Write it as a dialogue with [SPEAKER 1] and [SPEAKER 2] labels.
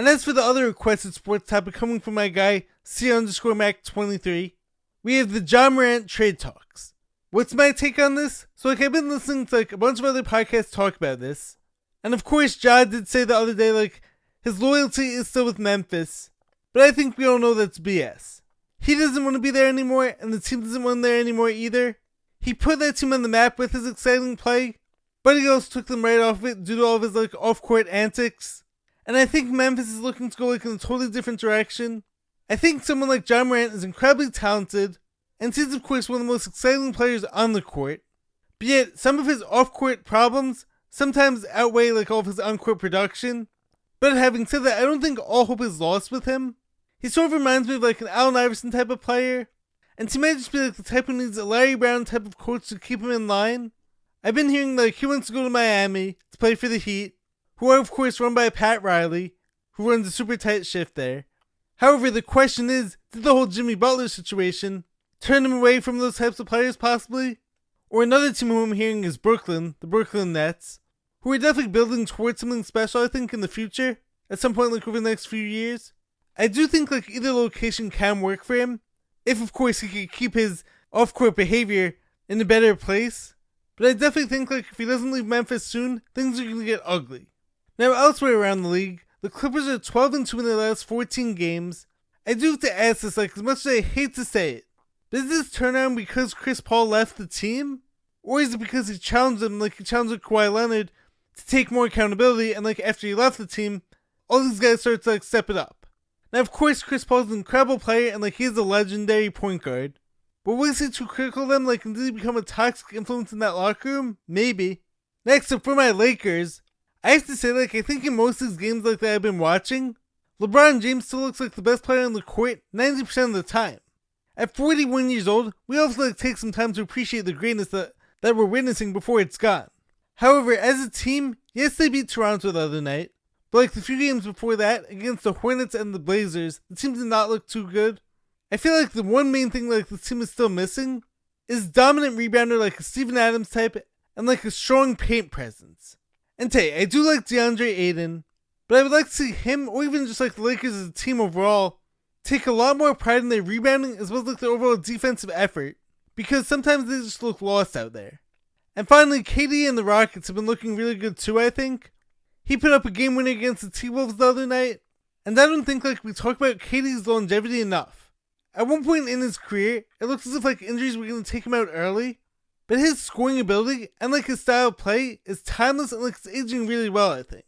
[SPEAKER 1] And as for the other requested sports topic coming from my guy, C_Mac23, we have the Ja Morant trade talks. What's my take on this? So I've been listening to a bunch of other podcasts talk about this. And of course, Ja did say the other day his loyalty is still with Memphis. But I think we all know that's BS. He doesn't want to be there anymore, and the team doesn't want him there anymore either. He put that team on the map with his exciting play, but he also took them right off of it due to all of his off-court antics. And I think Memphis is looking to go in a totally different direction. I think someone like Ja Morant is incredibly talented, and he's of course one of the most exciting players on the court. But yet, some of his off-court problems sometimes outweigh all of his on-court production. But having said that, I don't think all hope is lost with him. He sort of reminds me of an Allen Iverson type of player, and he might just be the type who needs a Larry Brown type of coach to keep him in line. I've been hearing he wants to go to Miami to play for the Heat, who are of course run by Pat Riley, who runs a super tight shift there. However, the question is, did the whole Jimmy Butler situation turn him away from those types of players possibly? Or another team who I'm hearing is Brooklyn, the Brooklyn Nets, who are definitely building towards something special I think in the future, at some point over the next few years. I do think either location can work for him, if of course he could keep his off-court behavior in a better place. But I definitely think if he doesn't leave Memphis soon, things are going to get ugly. Now elsewhere around the league, the Clippers are 12-2 in their last 14 games. I do have to ask this, as much as I hate to say it, is this turnaround because Chris Paul left the team? Or is it because he challenged him he challenged Kawhi Leonard to take more accountability, and after he left the team, all these guys started to step it up? Now, of course, Chris Paul's an incredible player, and he's a legendary point guard. But was he too critical of them? Did he become a toxic influence in that locker room? Maybe. Next up, for my Lakers, I have to say, I think in most of these games that I've been watching, LeBron James still looks like the best player on the court 90% of the time. At 41 years old, we also take some time to appreciate the greatness that we're witnessing before it's gone. However, as a team, yes, they beat Toronto the other night, but the few games before that, against the Hornets and the Blazers, the team did not look too good. I feel the one main thing the team is still missing is dominant rebounder a Steven Adams type and a strong paint presence. And I do like DeAndre Ayton, but I would like to see him, or even just the Lakers as a team overall, take a lot more pride in their rebounding as well as their overall defensive effort, because sometimes they just look lost out there. And finally, KD and the Rockets have been looking really good too, I think. He put up a game winner against the T-Wolves the other night, and I don't think we talk about KD's longevity enough. At one point in his career, it looks as if injuries were going to take him out early, but his scoring ability and his style of play is timeless and it's aging really well, I think.